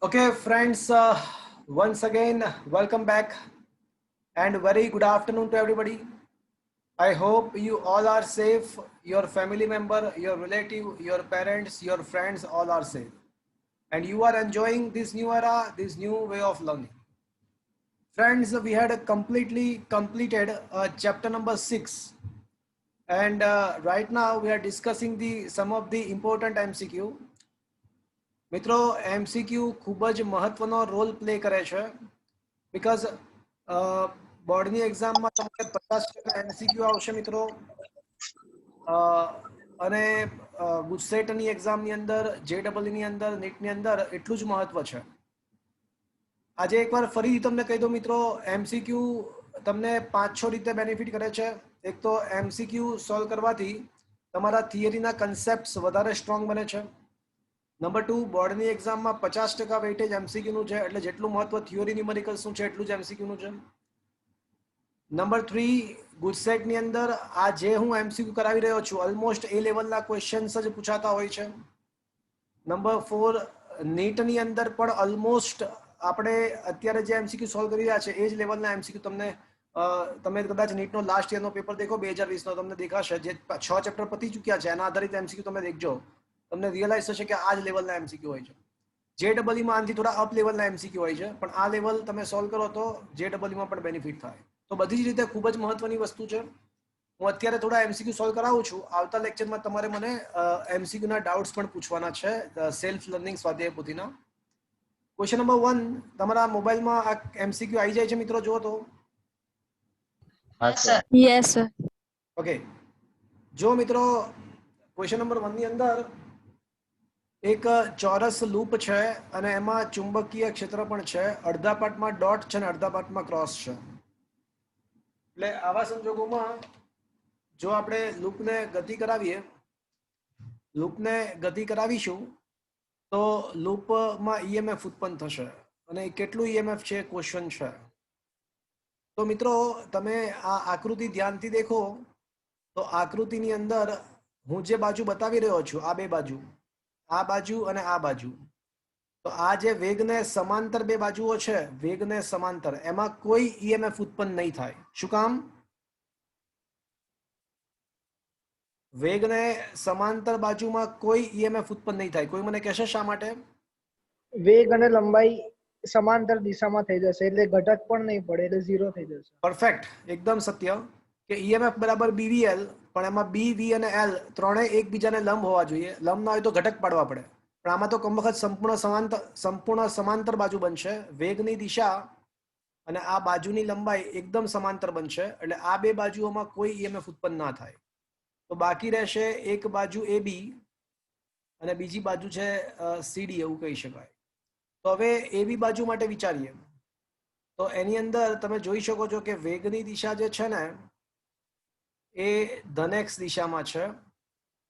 Okay, friends, once again, welcome back and very good afternoon to everybody. I hope you all are safe, your family member, your relative, your parents, your friends, all are safe. And you are enjoying this new era, this new way of learning. Friends, we had a completely completed chapter number 6. And right now we are discussing the some of the important MCQ. મિત્રો MCQ ખૂબ જ મહત્વનો role play કરે છે because બોર્ડની એક્ઝામમાં તમને 50% MCQ આવશે મિત્રો અને ગુજસેટની એક્ઝામની અંદર જેડબલની અંદર નીટની અંદર એટલું જ મહત્વ છે. આજે એકવાર ફરીથી તમને કહી દઉં મિત્રો, એમસીક્યુ તમને 5-6 રીતે બેનિફિટ કરે છે. એક તો એમસીક્યુ સોલ્વ કરવાથી તમારા થિયરીના કન્સેપ્ટ્સ વધારે સ્ટ્રોંગ બને છે. નંબર 2, બોર્ડની એક્ઝામમાં 50% વેઇટેજ એમસીક્યુનું છે, એટલે જેટલું મહત્વ થિયોરી ન્યુમેરિકલ્સનું છે એટલું જ એમસીક્યુનું છે. નંબર 3, ગુજસેટની અંદર આ જે હું એમસીક્યુ કરાવી રહ્યો છું ઓલમોસ્ટ એ લેવલના ક્વેશ્ચન્સ જ પૂછાતા હોય છે. નંબર 4, નીટની અંદર પણ ઓલમોસ્ટ આપણે અત્યારે જે એમસીક્યુ સોલ્વ કરી રહ્યા છે એ જ લેવલના એમસીક્યુ તમને તમે કદાચ નીટનો લાસ્ટ યરનો પેપર દેખો 2020નો, તમને દેખાશે જે 6 ચેપ્ટર પતી ચૂક્યા છે એના આધારિત એમસીક્યુ તમે દેખજો, તમને રિયલાઇઝ થશે કે આ જ લેવલના એમસીક્યુ હોય છે. જેડબલઈમાં આનાથી થોડા અપ લેવલના એમસીક્યુ હોય છે, પણ આ લેવલ તમે સોલ્વ કરો તો જેડબલઈમાં પણ બેનિફિટ થાય. તો બધી જ રીતે ખૂબ જ મહત્વની વસ્તુ છે. હું અત્યારે થોડા એમસીક્યુ સોલ્વ કરાવું છું. આવતા લેક્ચરમાં તમારે મને એમસીક્યુના ડાઉટ્સ પણ પૂછવાના છે સેલ્ફ લર્નિંગ સ્વાધ્યાય પોથીના. ક્વેશ્ચન નંબર 1 તમારા મોબાઈલમાં આ એમસીક્યુ આવી જાય છે મિત્રો, જુઓ તો. Yes, sir. ઓકે, જો મિત્રો ક્વેશ્ચન નંબર 1 ની અંદર એક ચોરસ લૂપ છે અને એમાં ચુંબકીય ક્ષેત્ર પણ છે. અડધા પાર્ટમાં ડોટ છે અને અડધા પાર્ટમાં ક્રોસ છે. એટલે આવા સંજોગોમાં જો આપણે લૂપને ગતિ કરાવીશું તો લૂપમાં ઈએમએફ ઉત્પન્ન થશે અને કેટલું ઈએમએફ છે ક્વેશ્ચન છે. તો મિત્રો તમે આ આકૃતિ ધ્યાનથી દેખો તો આકૃતિની અંદર હું જે બાજુ બતાવી રહ્યો છું, આ બે બાજુ, આ બાજુ અને આ બાજુ, તો આ જે વેગને સમાંતર બે બાજુઓ છે, વેગને સમાંતર, એમાં કોઈ ઈએમએફ ઉત્પન્ન નહીં થાય. શું કામ? વેગને સમાંતર બાજુમાં કોઈ ઈએમએફ ઉત્પન્ન નહીં થાય. કોઈ મને કહેશે શા માટે? વેગ અને લંબાઈ સમાંતર દિશામાં થઈ જશે એટલે ઘટક પણ નહીં પડે એટલે 0 થઈ જશે. પરફેક્ટ, એકદમ સત્ય કે ઈએમએફ બરાબર બીવીએલ, પણ એમાં બી, વી અને એલ ત્રણેય એકબીજાને લંબ હોવા જોઈએ. લંબ ના હોય તો ઘટક પાડવા પડે, પણ આમાં તો કમ વખત સંપૂર્ણ સમાંતર બાજુ બનશે. વેગની દિશા અને આ બાજુની લંબાઈ એકદમ સમાંતર બનશે, એટલે આ બે બાજુઓમાં કોઈ ઈએમએફ ઉત્પન્ન ના થાય. તો બાકી રહેશે એક બાજુ એ બી અને બીજી બાજુ છે સીડી, એવું કહી શકાય. તો હવે એબી બાજુ માટે વિચારીએ તો એની અંદર તમે જોઈ શકો છો કે વેગની દિશા જે છે ને એ ધન x દિશામાં છે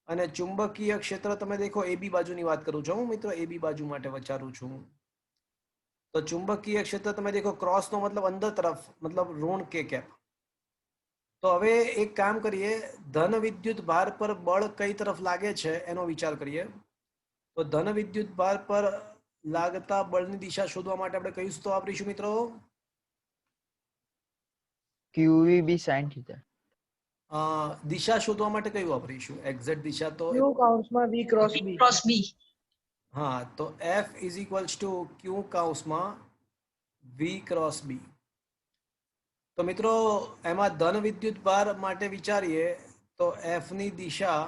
અને ચુંબકીય ક્ષેત્ર તમે દેખો એબી બાજુની વાત કરું છું હું મિત્રો, એબી બાજુ માટે વિચારું છું. તો ચુંબકીય ક્ષેત્ર તમે દેખો ક્રોસનો મતલબ અંદર તરફ, મતલબ ઋણ કે કેપ. તો હવે એક કામ કરીએ, ધન વિદ્યુત ભાર પર બળ કઈ તરફ લાગે છે એનો વિચાર કરીએ. તો ધન વિદ્યુત ભાર પર લાગતા બળની દિશા શોધવા માટે આપણે કયું સૂત્ર વાપરીશું મિત્રો? QVB sin theta. દિશા શોધવા માટે કયું વાપરીશું? એક્ઝેક્ટ દિશા તો Q કૌંસમાં V ક્રોસ B. હા, તો F is equals to Q કૌંસમાં V ક્રોસ B. તો મિત્રો એમાં ધન વિદ્યુત ભાર માટે વિચારીએ તો F ની દિશા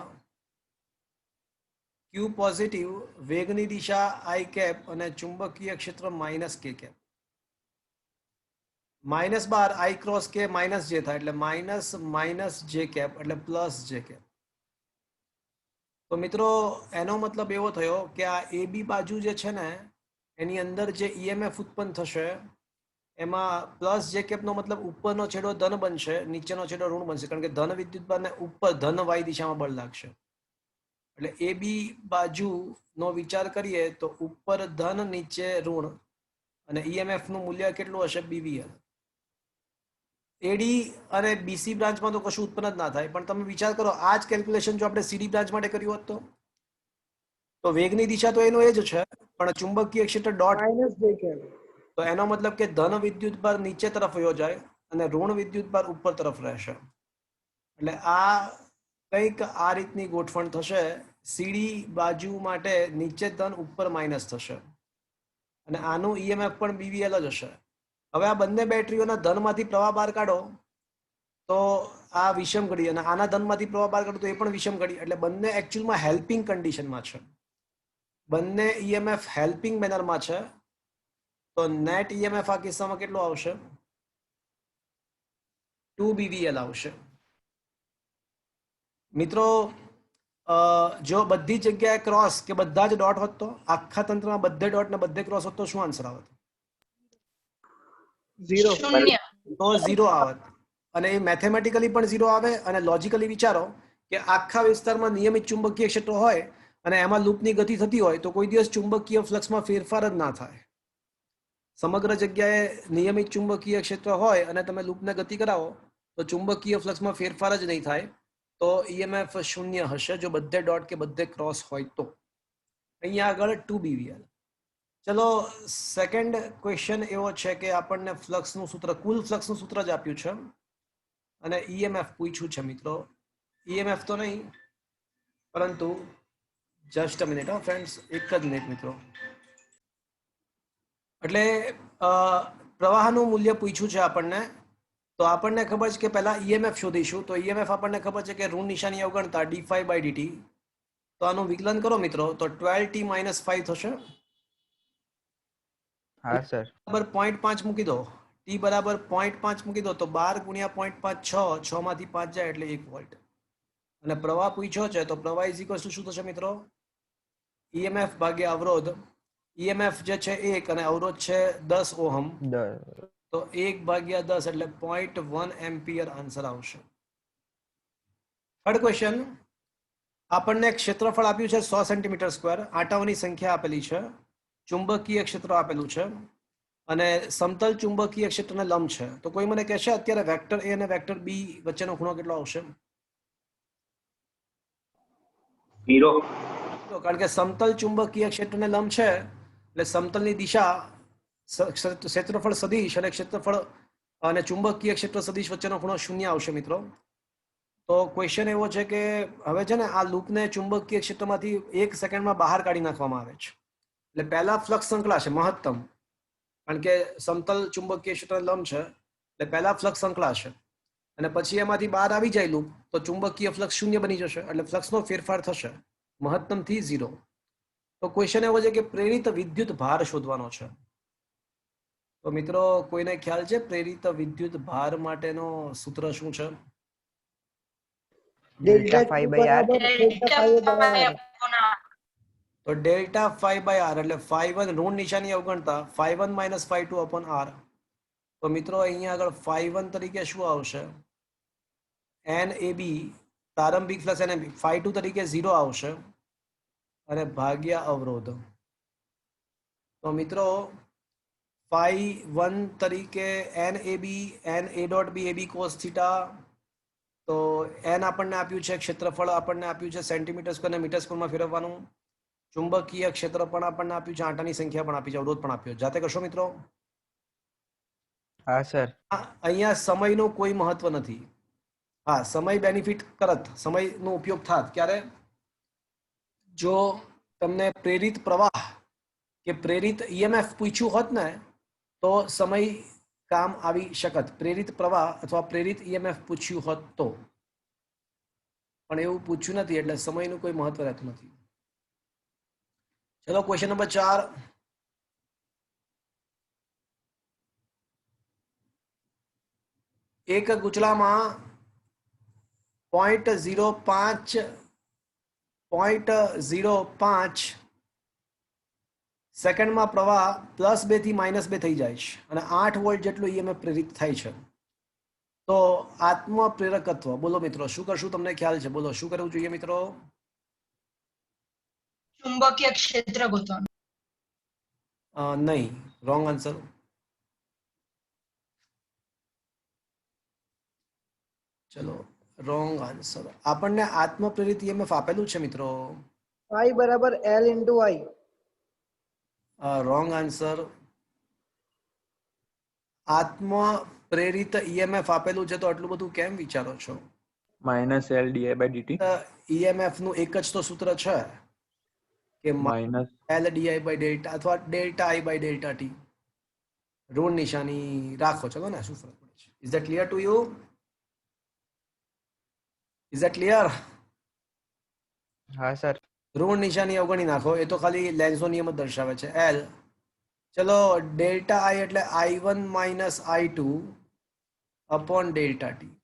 Q પોઝિટિવ, વેગની દિશા I કેપ અને ચુંબકીય ક્ષેત્ર minus K cap. -12 I cross K minus જે થાય એટલે માઇનસ જે કેપ એટલે પ્લસ જે કેપ. તો મિત્રો એનો મતલબ એવો થયો કે આ એબી બાજુ જે છે ને એની અંદર જે ઈએમએફ ઉત્પન્ન થશે એમાં પ્લસ જે કેપનો મતલબ ઉપરનો છેડો ધન બનશે, નીચેનો છેડો ઋણ બનશે, કારણ કે ધન વિદ્યુતભારને ઉપર ધન વાય દિશામાં બળ લાગશે. એટલે એબી બાજુનો વિચાર કરીએ તો ઉપર ધન, નીચે ઋણ, અને ઈએમએફ નું મૂલ્ય કેટલું હશે? બીવીએલ. એડી અને બીસી બ્રાન્ચમાં તો કશું ઉત્પન્ન જ ના થાય, પણ તમે વિચાર કરો આ જ કેલ્ક્યુલેશન જો આપણે સીડી બ્રાન્ચ માટે કર્યું હોત તો તો વેગની દિશા તો એનો એ જ છે, પણ ચુંબકીય ક્ષેત્ર ડોટ, માઇનસ જે કહેવાય. તો એનો મતલબ કે ધન વિદ્યુત ભાર નીચે તરફ વયો જાય અને ઋણ વિદ્યુત ભાર ઉપર તરફ રહેશે. એટલે આ કંઈક આ રીતની ગોઠવણ થશે. સીડી બાજુ માટે નીચે ધન ઉપર માઇનસ થશે અને આનું ઈએમએફ પણ બીવીએલ જ હશે. હવે આ બંને બેટરીઓના ધનમાંથી પ્રવાહ બહાર કાઢો તો આ વિષમ ઘડી, અને આના ધનમાંથી પ્રવાહ બહાર કાઢો તો એ પણ વિષમ ઘડી. એટલે બંને એકચ્યુઅલમાં હેલ્પિંગ કન્ડિશનમાં છે, બંને ઈએમએફ હેલ્પિંગ મેનરમાં છે. તો નેટ ઈએમએફ આ કિસ્સામાં કેટલો આવશે? 2 BVL આવશે. મિત્રો જો બધી જગ્યાએ ક્રોસ કે બધા જ ડોટ હોત તો, આખા તંત્રમાં બધે ડોટ ને બધે ક્રોસ હોત તો શું આન્સર આવત? 0. તો 0 આવત. અને એ મેથેમેટિકલી પણ 0 આવે, અને લોજિકલી વિચારો કે આખા વિસ્તારમાં નિયમિત ચુંબકીય ક્ષેત્ર હોય અને એમાં લૂપની ગતિ થતી હોય તો કોઈ દિવસ ચુંબકીય ફ્લક્સમાં ફેરફાર જ ના થાય. સમગ્ર જગ્યાએ નિયમિત ચુંબકીય ક્ષેત્ર હોય અને તમે લૂપને ગતિ કરાવો તો ચુંબકીય ફ્લક્સમાં ફેરફાર જ નહીં થાય. તો ઈએમએફ 0 હશે જો બધે ડોટ કે બધે ક્રોસ હોય તો. અહીંયા આગળ 2 BVL. ચલો સેકન્ડ ક્વેશ્ચન એવો છે કે આપણને ફ્લક્સનું સૂત્ર, કુલ ફ્લક્સનું સૂત્ર જ આપ્યું છે અને ઈએમએફ પૂછ્યું છે મિત્રો. ઈએમએફ તો નહીં, પરંતુ જસ્ટ અ મિનિટ ફ્રેન્ડ્સ, એક જ મિનિટ મિત્રો. એટલે પ્રવાહનું મૂલ્ય પૂછ્યું છે આપણને, તો આપણને ખબર છે કે પહેલા ઈએમએફ શોધીશું. તો ઈએમએફ આપણને ખબર છે કે ઋણ નિશાની અવગણતા d5/dt. તો આનું વિકલન કરો મિત્રો તો 12t - 5 થશે. હા સર. બરાબર 0.5 મૂકી દો, t બરાબર 0.5 મૂકી દો તો 12 ગુણ્યા 0.5 6 માંથી 5 જાય એટલે 1 વોલ્ટ. અને પ્રવાહ પૂછ્યો છે તો પ્રવાહ ઇઝ ઇક્વલ ટુ શું થશે મિત્રો? ઈએમએફ ભાગ્યા અવરોધ. ઈએમએફ જે છે 1 અને અવરોધ છે 10 ઓહમ, તો 1/10 એટલે 0.1 એમ્પિયર આન્સર આવશે. થર્ડ ક્વેશ્ચન, આપણને ક્ષેત્રફળ આપ્યું છે 100 સેન્ટીમીટર સ્ક્વેર, આંટાઓની સંખ્યા આપેલી છે, ચુંબકીય ક્ષેત્ર આપેલું છે અને સમતલ ચુંબકીય ક્ષેત્રને લંબ છે. તો કોઈ મને કહેશે અત્યારે વેક્ટર એ અને વેક્ટર બી વચ્ચેનો ખૂણો કેટલો આવશે? 0. કારણ કે સમતલ ચુંબકીય ક્ષેત્રને લંબ છે એટલે સમતલની દિશા ક્ષેત્રફળ સદિશ અને ક્ષેત્રફળ અને ચુંબકીય ક્ષેત્ર સદિશ વચ્ચેનો ખૂણો 0 આવશે મિત્રો. તો ક્વેશ્ચન એવો છે કે હવે છે ને આ લૂપને ચુંબકીય ક્ષેત્રમાંથી 1 સેકન્ડમાં બહાર કાઢી નાખવામાં આવે છે. એટલે પહેલા ફ્લક્સ સંકળાશે મહત્તમ, કારણ કે સમતલ ચુંબકીય ક્ષેત્ર લંબ છે એટલે પહેલા ફ્લક્સ સંકળાશે અને પછી એમાંથી બહાર આવી જાય લૂપ તો ચુંબકીય ફ્લક્સ 0 બની જશે. એટલે ફ્લક્સનો ફેરફાર થશે મહત્તમથી 0. તો ક્વેશ્ચન એવો છે કે પ્રેરિત વિદ્યુત ભાર શોધવાનો છે. તો મિત્રો કોઈને ખ્યાલ છે પ્રેરિત વિદ્યુત ભાર માટેનો સૂત્ર શું છે? Delta Q phi by r. બરાબર ડેલ્ટા phi by r. તો ડેલ્ટા phi by r એટલે phi1 ઋણ નિશાની અવગણતા phi1 - phi2 upon r. તો મિત્રો અહીંયા આગળ phi1 તરીકે શું આવશે? NAB પ્રારંભિક ફ્લક્સ NAB. phi2 તરીકે 0 આવશે અને ભાગ્યા અવરોધ. તો મિત્રો phi1 તરીકે NAB NA dot B AB cos theta. તો n આપણને આપ્યું છે, ક્ષેત્રફળ આપણને આપ્યું છે સેન્ટીમીટર સ્ક્વેર ને મીટર સ્ક્વેરમાં ફેરવવાનું, ચુંબકીય ક્ષેત્ર પણ આપણને આપ્યું છે, આંટાની સંખ્યા પણ આપી છે, અવરોધ પણ આપ્યો. જાતે કરશો મિત્રો. હા સર. અહીંયા સમયનું કોઈ મહત્વ નથી. હા, સમય બેનિફિટ કરત, સમયનો ઉપયોગ થાત ક્યારે? જો તમને પ્રેરિત પ્રવાહ કે પ્રેરિત ઈએમએફ પૂછ્યું હોત ને તો સમય કામ આવી શકત. પ્રેરિત પ્રવાહ અથવા પ્રેરિત ઈએમએફ પૂછ્યું હોત તો, પણ એવું પૂછ્યું નથી એટલે સમયનું કોઈ મહત્વ રહેતું નથી. ચલો ક્વેશ્ચન નંબર 4. એક ગુચલામાં 0.05 સેકન્ડમાં પ્રવાહ +2 થી -2 થઈ જાય છે અને 8 વોલ્ટ જેટલું ઈએમએફ પ્રેરિત થાય છે. તો આત્મપ્રેરકત્વ બોલો મિત્રો, શું કરશું? તમને ખ્યાલ છે? બોલો શું કરવું જોઈએ મિત્રો? ચુંબકીય ક્ષેત્ર ગોતવાનું. નહીં, રોંગ આન્સર. ચલો રોંગ આન્સર. આપણને આત્મપ્રેરિત ઈએમએફ આપેલું છે મિત્રો. I બરાબર L into I. Wrong answer. આત્મ પ્રેરિત ઈએમએફ આપેલું છે તો આટલું બધું કેમ વિચારો છો? minus L di by dt EMF નું એક જ તો સૂત્ર છે કે minus L DI by delta અથવા delta I by delta T. ઋણ નિશાની રાખો, ચલો ને, શું ફરક પડે છે? Is that clear to you? Is that clear? હા સર. ઋણ નિશાની અવગણી નાખો, એ તો ખાલી લેન્ઝનો નિયમ જ દર્શાવે છે. એલ, ચલો, ડેલ્ટા આઈ એટલે I1 minus I2 upon delta T.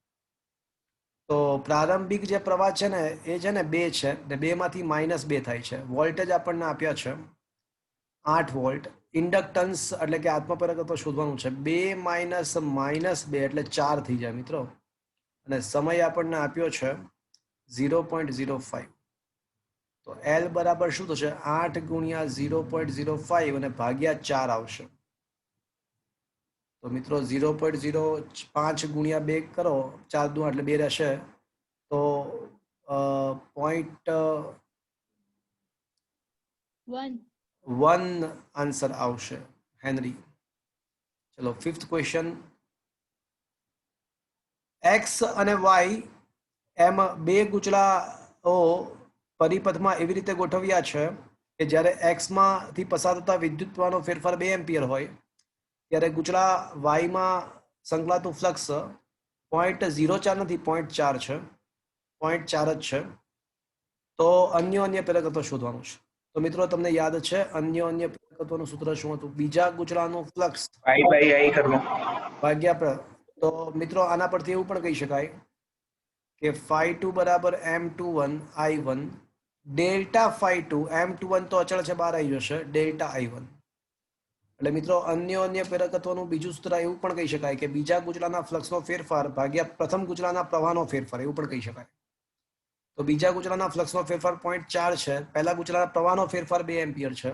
તો પ્રારંભિક જે પ્રવાહ છે ને એ છે ને 2 છે ને 2 માંથી -2 થાય છે. વોલ્ટેજ આપણને આપ્યા છે 8 વોલ્ટ. ઇન્ડક્ટન્સ એટલે કે આત્મપ્રેરકત્વ શોધવાનું છે. 2 માઇનસ -2 એટલે 4 થઈ જાય મિત્રો. અને સમય આપણને આપ્યો છે 0.05. તો એલ બરાબર શું થશે? 8 ગુણ્યા 0.05 અને ભાગ્યા 4 આવશે. તો મિત્રો 0.05 ગુણ્યા 2 કરો, 4 દુ એટલે 2 રહેશે. તો .1 આન્સર આવશે, હેનરી. ચલો, 5th ક્વેશ્ચન. એક્સ અને વાય એમ બે ગુચલાઓ પરિપથમાં એવી રીતે ગોઠવ્યા છે કે જ્યારે એક્સમાંથી પસાર થતા વિદ્યુત પ્રવાહનો ફેરફાર 2 એમ્પિયર હોય, ત્યારે ગુચલા વાયમાં સંકળાતું ફ્લક્સ 0.04 નથી, 0.4 છે. 0.4 જ છે. તો અન્ય પ્રેરકત્વ શોધવાનું છે. તો મિત્રો તમને યાદ છે અન્ય પ્રેરકત્વનું સૂત્ર શું હતું? બીજા ગુચલાનું ફ્લક્સ I by I કરવું. ભાગ્યા. તો મિત્રો આના પરથી એવું પણ કહી શકાય કે φ2 બરાબર M21 I1 ડેલ્ટા φ2 M21 તો અચળ છે, બહાર આવી જશે, ડેલ્ટા I1. એટલે મિત્રો અન્ય પ્રેરકત્વનું બીજું સૂત્ર એવું પણ કહી શકાય કે બીજા ગુચલાના ફ્લક્સનો ફેરફાર ભાગ્યા પ્રથમ ગુચલાના પ્રવાહનો ફેરફાર, એવું પણ કહી શકાય. તો બીજા ગુચલાના ફ્લક્સનો ફેરફાર 0.4 છે, પહેલા ગુચલાના પ્રવાહનો ફેરફાર 2 એમ્પિયર છે.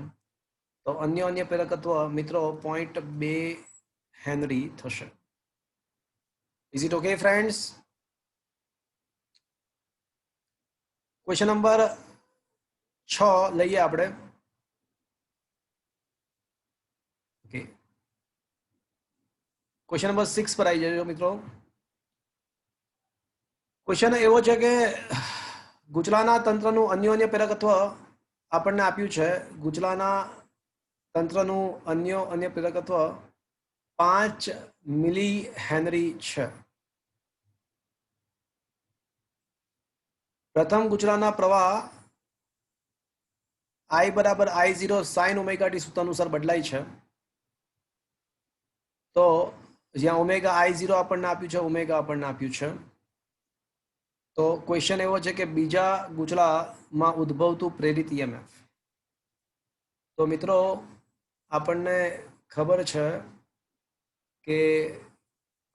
તો અન્ય પ્રેરકત્વ મિત્રો 0.2 હેનરી થશે. Is it okay friends? Question number 6 લઈએ આપણે. ઓકે, ક્વેશ્ચન નંબર 6 પર આવી જજો મિત્રો. ક્વેશ્ચન એવો છે કે ગુચલાના તંત્રનું અન્ય પ્રેરકત્વ આપણને આપ્યું છે. ગુચલાના તંત્રનું અન્ય પ્રેરકત્વ 5 મિલી હેનરી છે. પ્રથમ ગુચલાના પ્રવાહ I બરાબર I0 sin ઓમેગા ટી સૂત્ર અનુસાર બદલાય છે. તો જ્યાં ઓમેગા I0 આપણને આપ્યું છે, ઓમેગા આપણને આપ્યું છે. તો ક્વેશ્ચન એવો છે કે બીજા ગુચલામાં ઉદ્ભવતું પ્રેરિત EMF. તો મિત્રો આપણને ખબર છે કે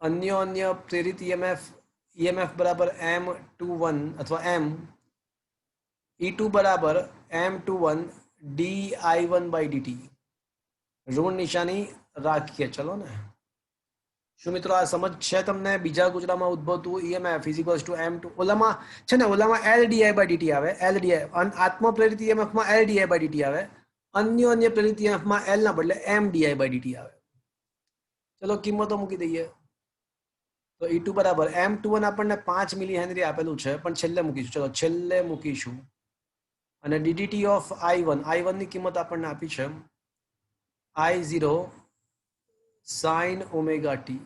અન્ય પ્રેરિત EMF બરાબર M21 અથવા M E2 બરાબર M21 dI1 by dt. ઋણ નિશાની રાખીએ, ચલો ને. શું મિત્રો આ સમજ છે તમને? બીજા ગુચલામાં ઉદ્ભવતું EMF ઇઝ ટુ M2. ઓલામાં છે ને, ઓલામાં LDI by dt આવે, LDI આત્મ પ્રેરિત EMF માં LDI by dt આવે. અન્ય પ્રેરિત EMF માં L ના બદલે MDI by dt આવે. ચલો કિંમતો મૂકી દઈએ. તો E2 બરાબર M21 આપણને 5 મિલી હેનરી આપેલું છે, પણ છેલ્લે મૂકીશું. ચલો છેલ્લે મૂકીશું. અને ddt ઓફ I1 ની કિંમત આપણને આપી છે I0 sin ઓમેગા ટી.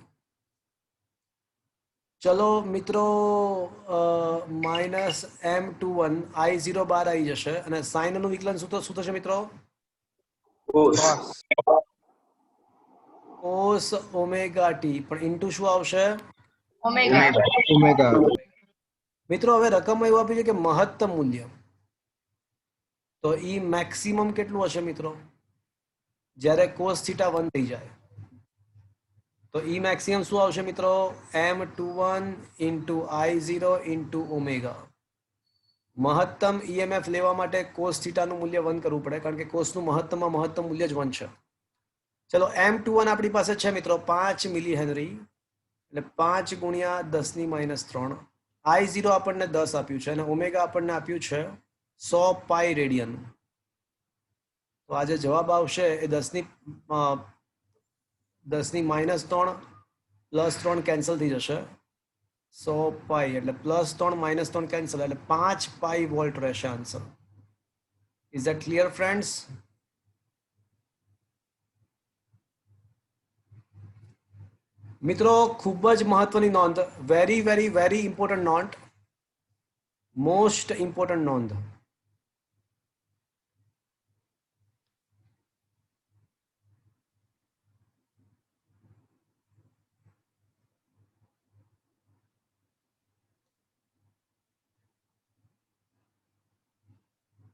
ચલો મિત્રો, -M21 I0 બહાર આવી જશે અને સાઇન નું વિકલન સૂત્ર શું થશે મિત્રો? Cos. cos omega T. પણ ઇન્ટુ શું આવશે? ઓમેગા. મિત્રો હવે રકમમાં એવું આપ્યું છે કે મહત્તમ મૂલ્ય. તો ઈ મેક્સિમમ કેટલું હશે મિત્રો? જ્યારે cos θ 1 થઈ જાય. તો ઈ મેક્સિમમ શું આવશે મિત્રો? M21 into I0 into omega. મહત્તમ EMF લેવા માટે cos θ નું મૂલ્ય 1 કરવું પડે, કારણ કે cos નું મહત્તમ મૂલ્ય જ 1 છે. ચલો M21 આપણી પાસે છે મિત્રો 5 મિલી હેનરી, એટલે 5 ગુણ્યા 10⁻³ I0 આપણને 10 આપ્યું છે અને ઓમેગા આપણને આપ્યું છે 100 પાઈ રેડિયન. તો આ જે જવાબ આવશે એ 10 ની -3 +3 કેન્સલ થઈ જશે. 100 પાઈ એટલે +3 -3 કેન્સલ એટલે 5 પાઈ વોલ્ટ રહેશે answer. Is that clear friends? મિત્રો ખૂબ જ મહત્વની નોંધ, વેરી વેરી વેરી ઇમ્પોર્ટન્ટ નોંધ, મોસ્ટ ઇમ્પોર્ટન્ટ નોંધ.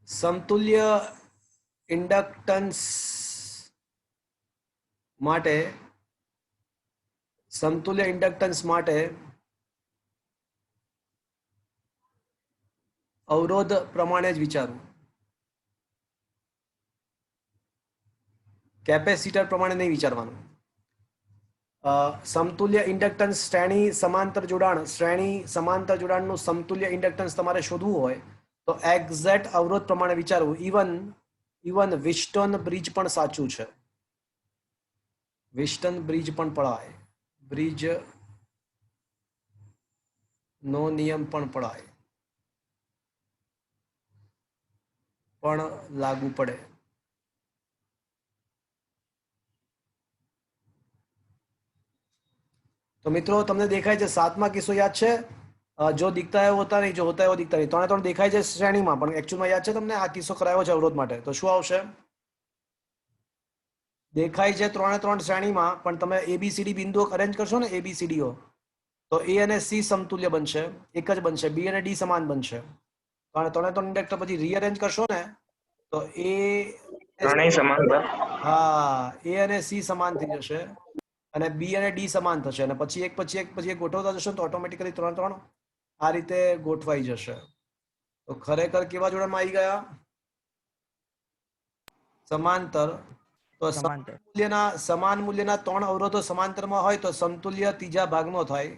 સમતુલ્ય ઇન્ડક્ટન્સ માટે અવરોધ પ્રમાણે જ વિચારવું, કેપેસિટર પ્રમાણે નહીં વિચારવાનું. સમતુલ્ય ઇન્ડક્ટન્સ શ્રેણી સમાંતર જોડાણનું સમતુલ્ય ઇન્ડક્ટન્સ તમારે શોધવું હોય તો એક્ઝેક્ટ અવરોધ પ્રમાણે વિચારવું. ઇવન વિસ્ટન બ્રિજ પણ સાચું છે. વિસ્ટન બ્રિજ પણ પડાય, બ્રિજ નો નિયમ પણ પડાય, પણ લાગુ પડે. तो मित्रों તમને દેખાય છે 7મા કિસ્સો યાદ છે? જો दिखता है होता नहीं, जो होता है वो दिखता नहीं. ત્રણે ત્રણ દેખાય છે શ્રેણીમાં, પણ એકચ્યુઅલમાં યાદ છે તમને આ કિસ્સો કરાયો છે અવરોધ માટે. તો શું આવશે? દેખાય છે ત્રણે ત્રણ શ્રેણીમાં, પણ તમે ABCD બિંદુઓ અરેન્જ કરશો ને, ABCDઓ, તો A અને C સમતુલ્ય બનશે, એક જ બનશે. B અને D સમાન બનશે. કારણ ત્રણે ત્રણ ઇન્ડક્ટર પછી રીઅરેન્જ કરશો ને તો ત્રણેય સમાન હતા. હા, A અને C સમાન થઈ જશે અને B અને D સમાન થશે, અને પછી એક ગોઠવતા જશો તો ઓટોમેટિકલી ત્રણ ત્રણ આ રીતે ગોઠવાઈ જશે. તો ખરેખર કેવા જોડાણમાં આવી ગયા? સમાંતર. તો સમાંતર. સમાન મૂલ્યના ત્રણ અવરોધો સમાંતરમાં હોય તો સમતુલ્ય ત્રીજા ભાગનો થાય.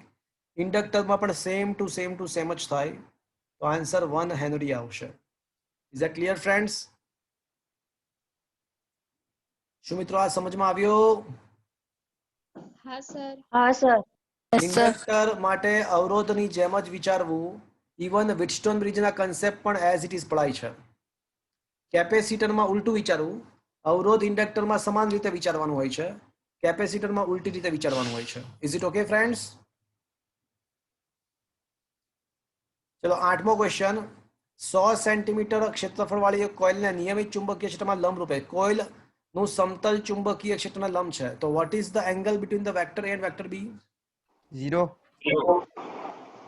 ઇન્ડક્ટરમાં પણ સેમ ટુ સેમ જ થાય. તો આન્સર 1 હેનરી આવશે. Is that clear friends? શું મિત્રો આ સમજમાં આવ્યો? હા સર. ઇન્ડક્ટર માટે અવરોધની જેમ જ વિચારવું. ઇવન વિટસ્ટોન બ્રિજના કન્સેપ્ટ પણ એઝ ઇટ ઇઝ પડાય છે. કેપેસિટરમાં ઉલટું વિચારવું. અવરોધ ઇન્ડક્ટરમાં સમાન રીતે વિચારવાનું હોય છે, કેપેસિટરમાં ઉલટી રીતે વિચારવાનું હોય છે. Is it okay friends? ચલો 8મો ક્વેશ્ચન. 100 સેન્ટીમીટર ક્ષેત્રફળ વાળી એક કોઇલને નિયમિત ચુંબકીય ક્ષેત્રમાં લંબ રૂપે, કોઇલ નું સમતલ ચુંબકીય ક્ષેત્રના લંબ છે. તો what is the angle between the vector A and vector B? 0.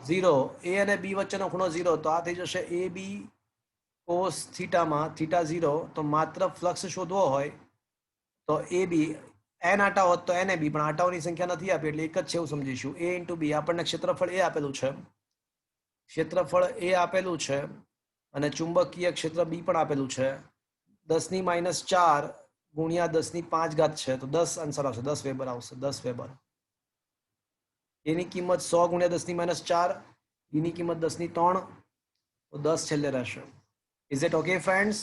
0. A અને B વચ્ચેનો ખૂણો 0. તો આ થઈ જશે AB cos થીટામાં થીટા 0. તો માત્ર ફ્લક્સ શોધવો હોય તો AB, n આટા હોત તો NAB, પણ આટાઓની સંખ્યા નથી આપી એટલે એક જ છે એવું સમજીશું. A into B. આપણને ક્ષેત્રફળ A આપેલું છે, અને ચુંબકીય ક્ષેત્ર B પણ આપેલું છે. 10 ની -4 ગુણ્યા 10 ની 5 ઘાત છે, તો 10 આન્સર આવશે, 10 વેબર આવશે, 10 વેબર. એની કિંમત 100 ગુણ્યા 10 ની -4, એની કિંમત 10 ની 3, તો 10 છેલ્લે રહેશે. Is it okay friends?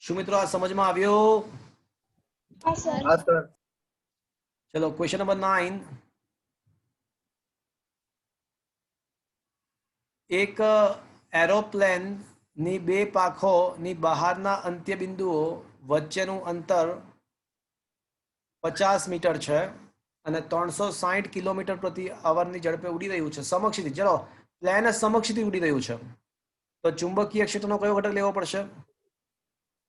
શું મિત્રો આ સમજમાં આવ્યો? હા સર. હા સર. ચલો ક્વેશ્ચન નંબર 9. એક એરોપ્લેન ની બે પાંખોની બહારના અંત્ય બિંદુઓ વચ્ચેનું અંતર 50 મીટર છે અને 360 કિલોમીટર પ્રતિ અવરની ઝડપે ઉડી રહ્યું છે. સમક્ષિતિ, ચલો પ્લેન સમક્ષિતિ ઉડી રહ્યું છે, તો ચુંબકીય ક્ષેત્રનો કયો ઘટક લેવો પડશે?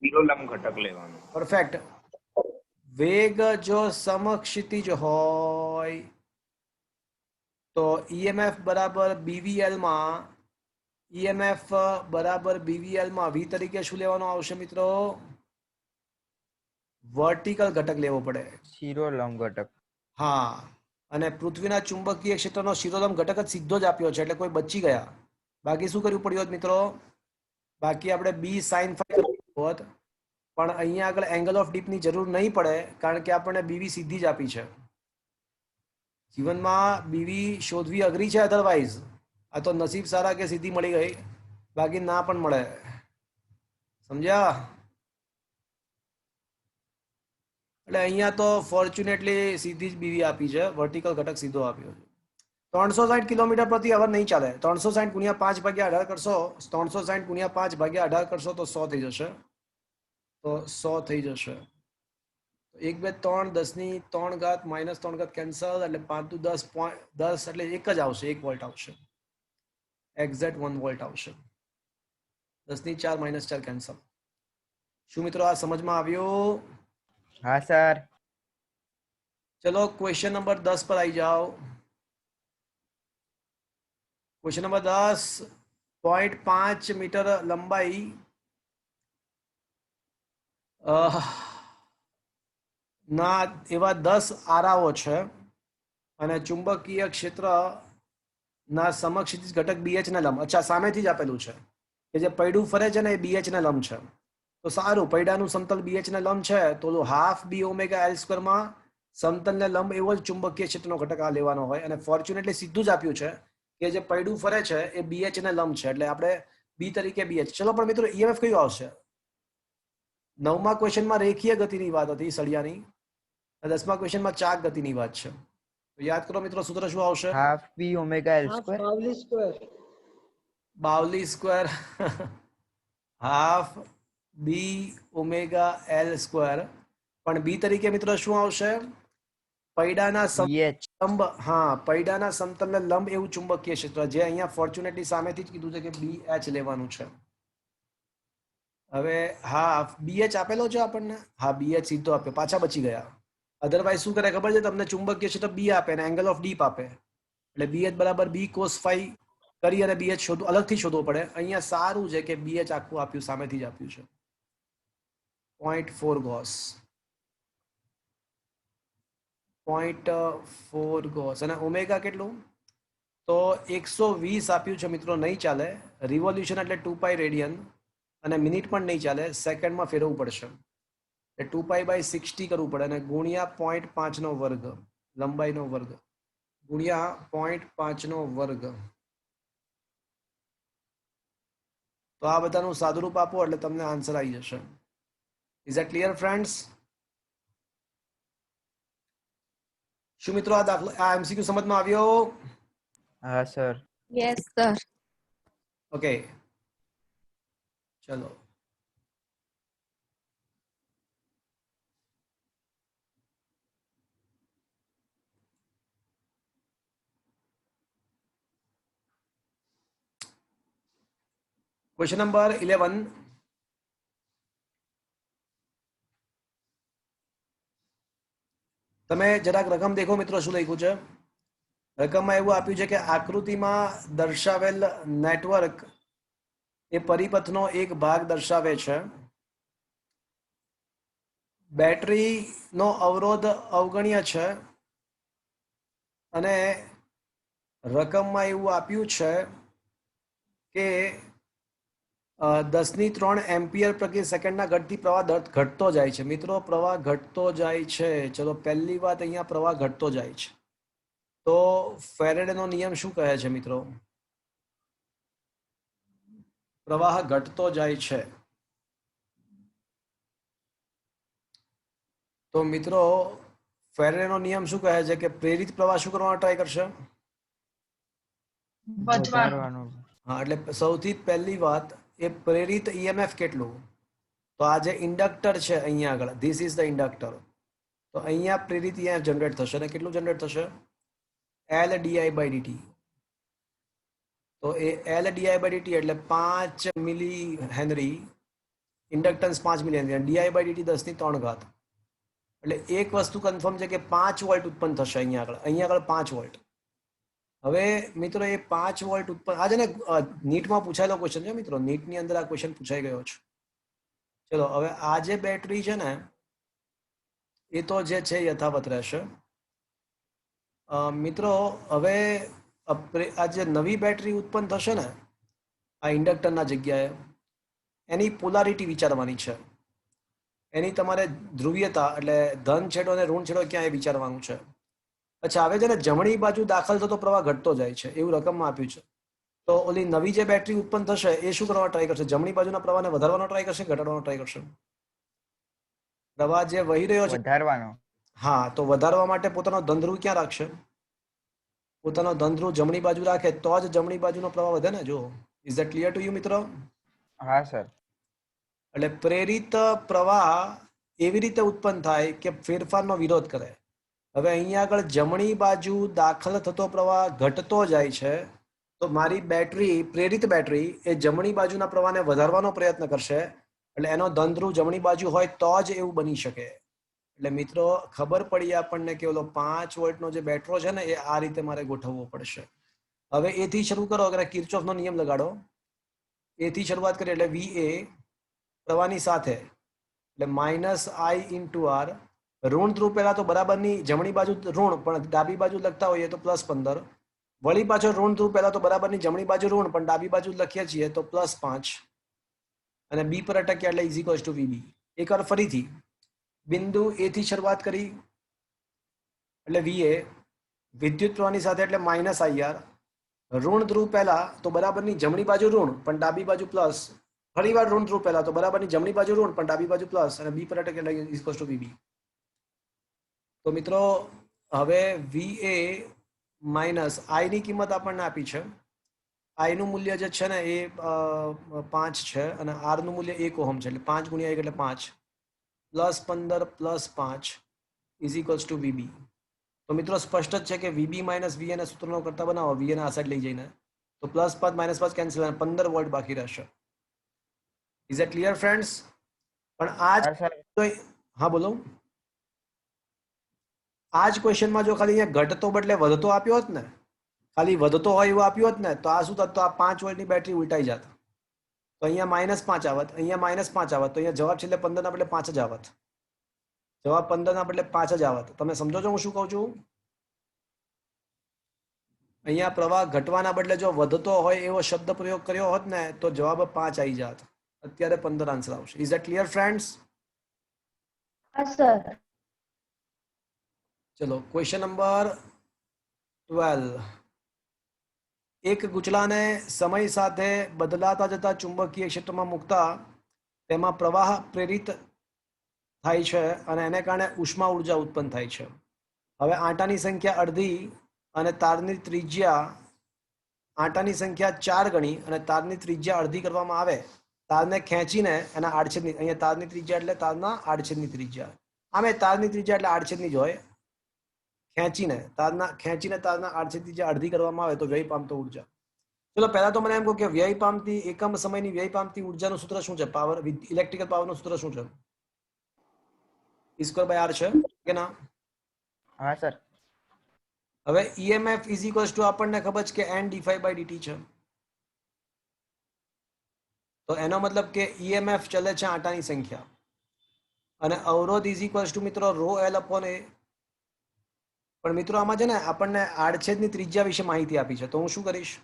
વિલોલંબ ઘટક લેવાનો. પરફેક્ટ. વેગ જો સમક્ષિતિજ હોય તો EMF બરાબર BVL માં V તરીકે શું લેવાનો આવશે મિત્રો? વર્ટિકલ ઘટક લેવો પડે. શિરોલંબ ઘટક. હા, અને પૃથ્વીના ચુંબકીય ક્ષેત્રનો શિરોલંબ ઘટક જ સીધો જ આપ્યો છે, એટલે કોઈ બચી ગયા. બાકી શું કરવું પડ્યું મિત્રો? બાકી આપણે B sin phi કરવું હોત, પણ અહીંયા આગળ એંગલ ઓફ ડીપની જરૂર નહીં પડે, કારણ કે આપણને BV સીધી જ આપી છે. જીવનમાં બીવી શોધવી અઘરી છે અધરવાઇઝ આ તો નસીબ સારા કે સીધી મળી ગઈ બાકી ના પણ મળે સમજ્યા એટલે અહીંયા તો ફોર્ચ્યુનેટલી સીધી જ બીવી આપી છે વર્ટિકલ ઘટક સીધો આપ્યો છે 360 કિલોમીટર પ્રતિ અવર નહીં ચાલે 360 ગુણ્યા 5 ભાગ્યા 18 કરશો 360 ગુણ્યા 5 ભાગ્યા 18 કરશો તો 100 થઈ જશે તો 100 થઈ જશે 1 2 3 10 ની 3 ઘાત માઇનસ 3 ઘાત કેન્સલ એટલે 5 દુ 10 10 એટલે એક જ આવશે 1 વોલ્ટ આવશે એક્ઝેક્ટ 1 વોલ્ટ આવશે 10 ની 4 માઇનસ 4 કેન્સલ શું મિત્રો આ સમજમાં આવ્યું હા સર ચલો ક્વેશ્ચન નંબર 10 પર આવી જાઓ ક્વેશ્ચન નંબર 10 0.5 મીટર લંબાઈ ના એવા 10 આરાઓ છે અને ચુંબકીય ક્ષેત્ર ના સમક્ષિતિજ ઘટક BH ના લંબ અચ્છા સામેથી જ આપેલું છે કે જે પૈડું ફરે છે ને એ BH ના લંબ છે તો સારું પૈડાનું સમતલ BH ના લંબ છે તો half B omega L square માં સમતલને લંબ એવો જ ચુંબકીય ક્ષેત્રનો ઘટક આ લેવાનો હોય અને ફોર્ચ્યુનેટલી સીધું જ આપ્યું છે કે જે પૈડું ફરે છે એ BH ના લંબ છે એટલે આપણે B તરીકે BH ચલો પણ મિત્રો EMF કયું આવશે 9મા ક્વેશ્ચનમાં રેખીય ગતિની વાત હતી સળિયાની 10મા ક્વેશ્ચનમાં ચાક ગતિની વાત છે તો યાદ કરો મિત્રો સૂત્ર શું આવશે half B omega L square બાવલી સ્ક્વેર બાવલી square half B omega L square પણ બી તરીકે મિત્રો શું આવશે પૈડાના બીએચ લંબ હા પૈડાના સમતલને લંબ એવું ચુંબકીય ક્ષેત્ર જે અહીંયા ફોર્ચ્યુનેટલી સામેથી જ કીધું છે કે BH લેવાનું છે હવે હાફ BH આપેલો છે આપણને હા BH સીધો આપ્યો પાછા બચી ગયા અધરવાઇઝ શું કરે ખબર છે તમને ચુંબકીય ક્ષેત્ર B આપે અને એંગલ ઓફ ડીપ આપે એટલે BH બરાબર B cos phi કરી અને BH શોધવું અલગથી શોધવું પડે અહીંયા સારું છે કે BH આખું આપ્યું સામેથી જ આપ્યું છે 0.4 ગોસ 0.4 ગોસ અને ઓમેગા કેટલું તો 120 આપ્યું છે મિત્રો નહીં ચાલે રિવોલ્યુશન એટલે 2 પાઈ રેડિયન અને મિનિટ પણ નહીં ચાલે સેકન્ડમાં ફેરવવું પડશે એટલે 2π/60 કરવું પડે અને ગુણ્યા 0.5 નો વર્ગ લંબાઈનો વર્ગ ગુણ્યા 0.5 નો વર્ગ તો આ બધાનું સાદુરૂપ આપો એટલે તમને આન્સર આવી જશે ઇઝ ધેટ ક્લિયર ફ્રેન્ડ્સ શું મિત્રો આ દાખલો આ MCQ સમજમાં આવ્યો હા સર Yes, sir. ઓકે ચલો ક્વેશ્ચન નંબર 11 તમે જરાક રકમ દેખો મિત્રો શું લખ્યું છે રકમમાં એવું આપ્યું છે કે આકૃતિમાં દર્શાવેલ નેટવર્ક એ પરિપથનો એક ભાગ દર્શાવે છે બેટરીનો અવરોધ અવગણ્ય છે અને રકમમાં એવું આપ્યું છે કે 10⁻³ એમ્પિયર પ્રતિ સેકન્ડના ગતિથી પ્રવાહ ઘટતો જાય છે મિત્રો પ્રવાહ ઘટતો જાય છે ચલો પહેલી વાત અહીંયા પ્રવાહ ઘટતો જાય છે તો ફેરેડેનો નિયમ શું કહે છે મિત્રો પ્રવાહ ઘટતો જાય છે તો મિત્રો ફેરેડેનો નિયમ શું કહે છે કે પ્રેરિત પ્રવાહ શું કરવાનો ટ્રાય કરશે વધવાનું વધારવાનું હા એટલે સૌથી પહેલી વાત એ પ્રેરિત EMF કેટલું તો આ જે ઇન્ડક્ટર છે અહીંયા આગળ ધીસ ઇઝ ધ ઇન્ડક્ટર તો અહીંયા પ્રેરિત EMF જનરેટ થશે અને કેટલું જનરેટ થશે L/di/dt તો એ L/di/dt એટલે 5 milli henry inductance 5 milli henry di/dt 10⁻³ એટલે એક વસ્તુ કન્ફર્મ છે કે 5 વોલ્ટ ઉત્પન્ન થશે અહીંયા આગળ 5 વોલ્ટ હવે મિત્રો એ 5 વોલ્ટ ઉત્પન્ન આજે ને નીટમાં પૂછાયેલો ક્વેશ્ચન છે મિત્રો નીટની અંદર આ ક્વેશ્ચન પૂછાઈ ગયો છે ચલો હવે આ જે બેટરી છે ને એ તો જે છે યથાવત રહેશે મિત્રો હવે આ જે નવી બેટરી ઉત્પન્ન થશે ને આ ઇન્ડક્ટરના જગ્યાએ એની પોલારિટી વિચારવાની છે એની તમારે ધ્રુવીયતા એટલે ધન છેડો અને ઋણ છેડો ક્યાં એ વિચારવાનું છે અચ્છા, હવે છે ને જમણી બાજુ દાખલ થતો પ્રવાહ ઘટતો જાય છે એવું રકમમાં આપ્યું છે. તો ઓલી નવી જે બેટરી ઉત્પન્ન થશે એ શું કરવા ટ્રાય કરશે? જમણી બાજુના પ્રવાહને વધારવાનો ટ્રાય કરશે, ઘટાડવાનો ટ્રાય કરશે? પ્રવાહ જે વહી રહ્યો છે, વધારવાનો. હા, તો વધારવા માટે પોતાનો ધન ક્યાં રાખશે? પોતાનો ધન જમણી બાજુ રાખે તો જ જમણી બાજુનો પ્રવાહ વધે ને. જો, is that clear to you મિત્રો? હા સર. એટલે પ્રેરિત પ્રવાહ એવી રીતે ઉત્પન્ન થાય કે ફેરફારનો વિરોધ કરે. હવે અહીંયા આગળ જમણી બાજુ દાખલ થતો પ્રવાહ ઘટતો જાય છે, તો મારી બેટરી, પ્રેરિત બેટરી એ જમણી બાજુના પ્રવાહને વધારવાનો પ્રયત્ન કરશે. એટલે એનો ધન ધ્રુવ જમણી બાજુ હોય તો જ એવું બની શકે. એટલે મિત્રો ખબર પડી આપણને કે ઓલો 5 વોલ્ટનો જે બેટરો છે ને એ આ રીતે મારે ગોઠવવો પડશે. હવે એથી શરૂ કરો, અગર કિર્ચોફનો નિયમ લગાડો, એથી શરૂઆત કરીએ એટલે VA પ્રવાહની સાથે એટલે -I × R. ઋણ ધ્રુવ પહેલા તો બરાબરની જમણી બાજુ ઋણ પણ ડાબી બાજુ લખતા હોઈએ તો +15. વળી પાછો ઋણ ધ્રુવ પહેલા તો બરાબરની જમણી બાજુ ઋણ પણ ડાબી બાજુ લખીએ છીએ તો +5 અને B પર અટક્યા એટલે = VB. એકવાર ફરીથી બિંદુ A થી શરૂઆત કરી એટલે VA વિદ્યુત પ્રવાહની સાથે એટલે -IR. ઋણ ધ્રુવ પહેલા તો બરાબરની જમણી બાજુ ઋણ પણ ડાબી બાજુ પ્લસ. ફરીવાર ઋણ ધ્રુવ પહેલા તો બરાબરની જમણી બાજુ ઋણ પણ ડાબી બાજુ પ્લસ અને B પર અટકે એટલે =VB. તો મિત્રો હવે VA - I ની કિંમત આપણને આપી છે. I નું મૂલ્ય જે છે ને એ 5 છે અને R નું મૂલ્ય 1 ઓહમ છે. એટલે 5 × 1 એટલે 5 +15 +5 = VB. તો મિત્રો સ્પષ્ટ જ છે કે VB - VA ના સૂત્રનો કરતા બનાવો, VA ના આ સાઈડ લઈ જઈને, તો +5 - 5 કેન્સલ અને 15 વોલ્ટ બાકી રહેશે. Is it clear friends? પણ આ હા સર. જ, હા બોલો. આ જ ક્વેશ્ચનમાં જો ખાલી અહીંયા ઘટતો બદલે વધતો આપ્યો હોત ને, ખાલી વધતો હોય એવું આપ્યું હોત ને, તો આ શું થતું? આ 5 વોલ્ટની બેટરી ઉલટાઈ જાત. તો અહીંયા -5 આવત, અહીંયા -5 આવત, તો અહીંયા જવાબ છેલ્લે 15 ના બદલે 5 જ આવત. જવાબ 15 ના બદલે 5 જ આવત. તમે સમજો છો હું શું કહું છું? અહીંયા પ્રવાહ ઘટવાના બદલે જો વધતો હોય એવો શબ્દ પ્રયોગ કર્યો હોત ને તો જવાબ 5 આવી જાત. અત્યારે 15 આન્સર આવશે. Is that clear friends? હા સર. ચલો ક્વેશ્ચન નંબર 12. એક ગુચલાને સમય સાથે બદલાતા જતા ચુંબકીય ક્ષેત્રમાં મૂકતા તેમાં પ્રવાહ પ્રેરિત થાય છે અને એને કારણે ઉષ્મા ઉર્જા ઉત્પન્ન થાય છે. હવે આંટાની સંખ્યા અડધી અને તારની ત્રિજ્યા, આંટાની સંખ્યા 4 ગણી અને તારની ત્રિજ્યા અડધી કરવામાં આવે. તારને ખેંચીને એના આડછેદની, અહીંયા તારની ત્રિજ્યા એટલે તારના આડછેદની ત્રિજ્યા, આમે તારની ત્રિજ્યા એટલે આડછેદની જ હોય. ખેંચીને તારના આડછેદની ત્રિજ્યા અડધી કરવામાં આવે તો વ્યય પામતો ઉર્જા. ચલો પહેલા તો મને એમ કહો કે વ્યય પામતી એકમ સમયની વ્યય પામતી ઉર્જાનું સૂત્ર શું છે? પાવર, ઇલેક્ટ્રિકલ પાવરનું સૂત્ર શું છે? E²/R છે કે ના? હા સર. હવે EMF = આપણને ખબર છે કે N/dt છે. તો એનો મતલબ કે EMF ચલે છે આંટાની સંખ્યા અને અવરોધ = મિત્રો ρL/A. પણ મિત્રો આમાં છે ને આપણને આડછેદની ત્રિજ્યા વિશે માહિતી આપી છે, તો હું શું કરીશ?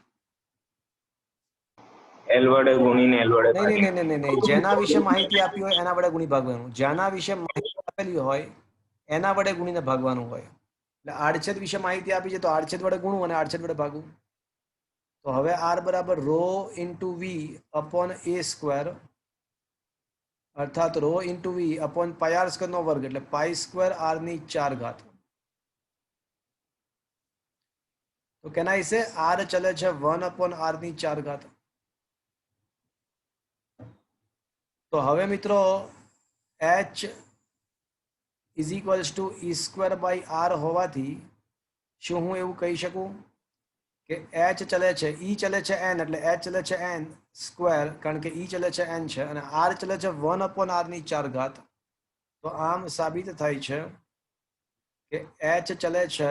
L વડે ગુણીને L વડે નહીં. જેના વિશે માહિતી આપી હોય એના વડે ગુણી ભાગવાનું. જેના વિશે માહિતી આપેલી હોય એના વડે ગુણીને ભાગવાનું હોય. એટલે આડછેદ વિશે માહિતી આપી છે તો આડછેદ વડે ગુણવું અને આડછેદ વડે ભાગવું. તો હવે R = ρ/V/A², અર્થાત ρ/V/πr² એટલે π²R⁴. તો કેના હિસ્સે R ચલે છે 1/R⁴. તો હવે મિત્રો H = E²/R હોવાથી શું હું એવું કહી શકું કે H ચલે છે, E ચલે છે N એટલે H ચલે છે N², કારણ કે E ચલે છે N છે અને R ચલે છે 1/R⁴. તો આમ સાબિત થાય છે કે H ચલે છે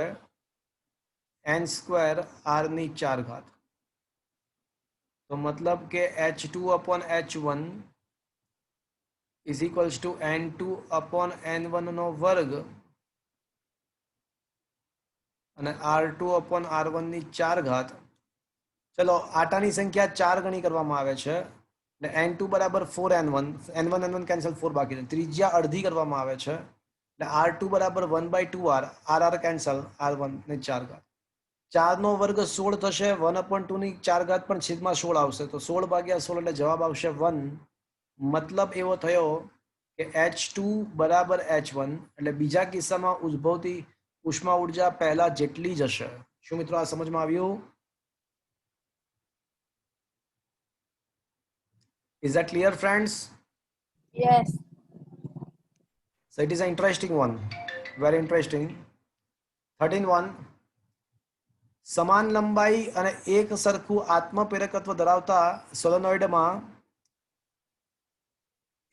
N²R⁴. તો મતલબ કે H2/H1 = N2/N1² અને R2/R1⁴. ચલો આટાની સંખ્યા 4 ગણી કરવામાં આવે છે એટલે N2 = 4N1, N1 કેન્સલ, 4 બાકી છે. ત્રિજ્યા અડધી કરવામાં આવે છે એટલે R2 બરાબર 1/2R, R કેન્સલ, R1 ને 4 ઘાત. 4 નો વર્ગ 16 થશે, 1/2 ની 4 ઘાત પણ છેદમાં 16 આવશે, તો 16/16 એટલે જવાબ આવશે 1. મતલબ એવો થયો કે H2 બરાબર H1, એટલે બીજા કિસ્સામાં ઉદ્ભવતી ઉષ્મા ઉર્જા પહેલા જેટલી જ હશે. શું મિત્રો આ સમજમાં આવ્યું? Is that clear, friends? Yes. So it is an interesting one, very interesting. 13 સમાન લંબાઈ અને એક સરખું આત્મપ્રેરકત્વ ધરાવતા સોલેનોઇડમાં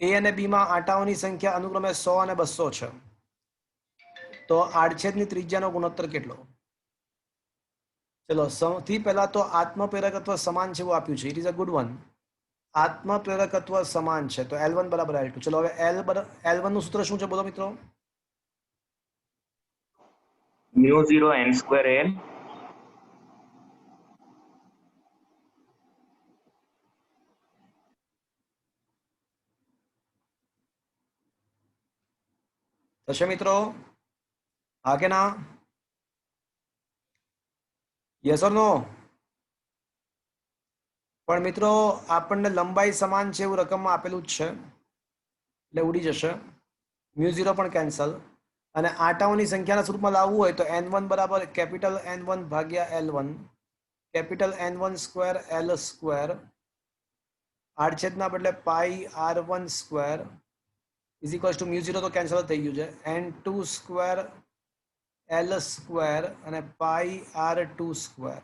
A અને B માં આંટાઓની સંખ્યા અનુક્રમે 100 અને 200 છે, તો આડછેદની ત્રિજ્યાનો ગુણોત્તર કેટલો? ચલો સૌથી પહેલા તો આત્મપ્રેરકત્વ સમાન છે એવું આપ્યું છે. It is a good one. આત્મપ્રેરકત્વ સમાન છે તો L1 બરાબર L2. ચલો હવે L1 નું સૂત્ર શું છે બોલો મિત્રો? μ0 n² L થશે મિત્રો? હા કે ના? યસ ઓર નો? પણ મિત્રો આપણને લંબાઈ સમાન છે એવું રકમમાં આપેલું જ છે, એટલે ઉડી જશે. μ0 પણ કેન્સલ, અને આંટાઓની સંખ્યાના સ્વરૂપમાં લાવવું હોય તો n1 બરાબર કેપિટલ N1 ભાગ્યા L1, કેપિટલ N1² L², આડછેદના બદલે પાઈ R1² ઇઝ ઇક્વલ્સ ટુ μ0 તો કેન્સલ થઈ ગયું છે, N2² L² અને પાઈ R2².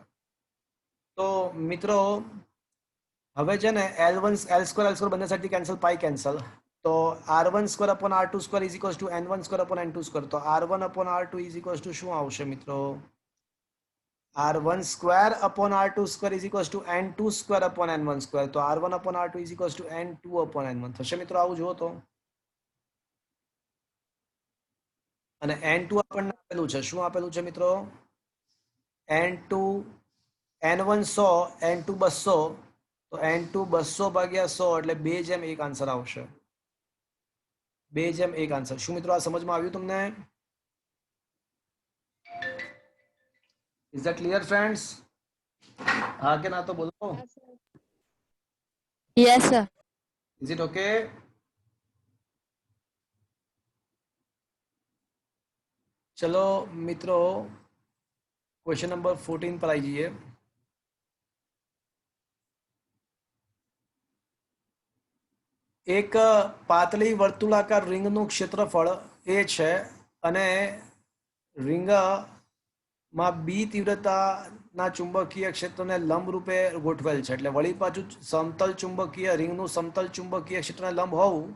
તો મિત્રો હવે છે ને L2 બંને સાઈડથી કેન્સલ, પાઈ કેન્સલ, તો R1² upon R2² is equals to N1² upon N2². તો R1 upon R2 is equals to શું આવશે મિત્રો? R1² upon R2² is equals to N2² upon N1². તો R1 upon R2 is equals to N2 upon N1 થશે મિત્રો. આવું જુઓ તો, અને N2 આપણને આપેલું છે, શું આપેલું છે મિત્રો? N1 100, N2 200, તો N2 200/100 એટલે 2:1 આન્સર આવશે. 2:1 આન્સર. શું મિત્રો આ સમજમાં આવ્યું તમને? Is that clear friends? હા કે ના તો બોલો. Yes, sir. Is it okay? ચલો મિત્રો ક્વેશ્ચન નંબર 14 પર આવી જઈએ. એક પાતળી વર્તુળાકાર રિંગનું ક્ષેત્રફળ A છે અને રિંગમાં B તીવ્રતાના ચુંબકીય ક્ષેત્રને લંબ રૂપે ગોઠવેલ છે. એટલે વળી પાછું સમતલ ચુંબકીય રિંગનું સમતલ ચુંબકીય ક્ષેત્રને લંબ હોવું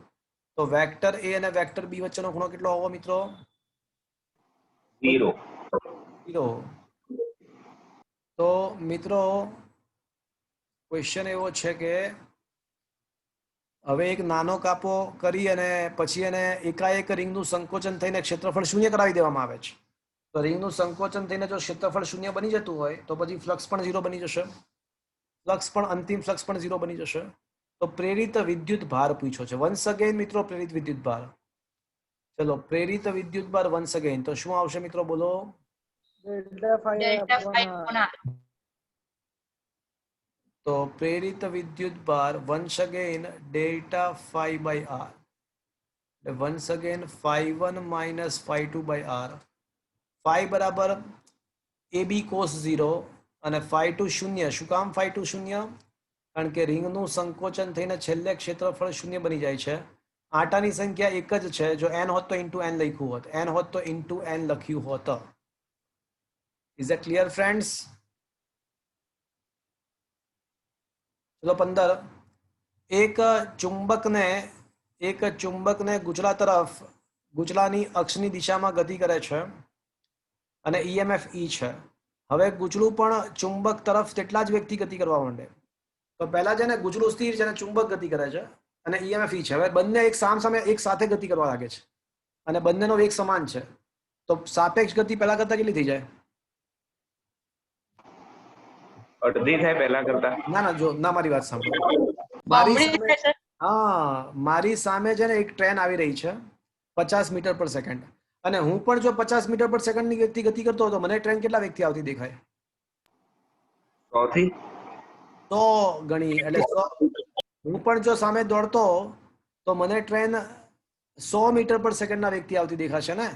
તો વેક્ટર A અને વેક્ટર B વચ્ચેનો ખૂણો કેટલો હોવો મિત્રો? 0. 0. તો મિત્રો ક્વેશ્ચન એવો છે કે હવે એક નાનો કાપો કરી અને પછી એને એકાએક રિંગનું સંકોચન થઈને ક્ષેત્રફળ શૂન્ય કરાવી દેવામાં આવે છે. તો રિંગનું સંકોચન થઈને જો ક્ષેત્રફળ શૂન્ય બની જતું હોય તો પછી ફ્લક્સ પણ 0 બની જશે, અંતિમ ફ્લક્સ પણ 0 બની જશે. તો પ્રેરિત વિદ્યુત ભાર પૂછ્યો છે. વન્સ અગેન મિત્રો પ્રેરિત વિદ્યુત ભાર. ચલો પ્રેરિત વિદ્યુત ભાર વન્સ અગેન, તો શું આવશે મિત્રો બોલો? Delta phi Delta phi upon R. તો પ્રેરિત વિદ્યુત ભાર once again delta phi/r, once again phi1 minus phi2/r. phi બરાબર AB cos 0 અને phi2 શૂન્ય. શું કામ phi2 શૂન્ય? કારણ કે રિંગનું સંકોચન થઈને છેલ્લે ક્ષેત્રફળ શૂન્ય બની જાય છે. આંટાની સંખ્યા એક જ છે, જો n હોત તો ઇન્ટુ n લખ્યું હોત, n હોત તો ઇન્ટુ n લખ્યું હોત. Is that clear friends? ચલો 15. એક ચુંબકને ગુચલાની અક્ષની દિશામાં ગતિ કરે છે અને EMF E છે. હવે ગુચલું પણ ચુંબક તરફ તેટલા જ વેગથી ગતિ કરવા માંડે. તો પહેલા છે ને ગુચલું સ્થિર છે અને ચુંબક ગતિ કરે છે અને EMF E છે. હવે બંને એક સામે એક સાથે ગતિ કરવા લાગે છે અને બંનેનો વેગ સમાન છે, તો સાપેક્ષ ગતિ પહેલા કરતા કેટલી થઈ જાય? અડધી થાય પહેલા કરતા. ના જો ના, મારી વાત સાંભળો. બમણી મારી સામે છે ને એક ટ્રેન આવી રહી છે 50 મીટર પર સેકન્ડ, અને હું પણ જો 50 મીટર પર સેકન્ડની ગતિ કરતો હોય તો મને ટ્રેન કેટલા વેગથી આવતી દેખાય? 100 થી 100 ગણી, એટલે 100. હું પણ જો સામે દોડતો તો મને ટ્રેન 100 મીટર પર સેકન્ડના વેગથી આવતી દેખાશે ને.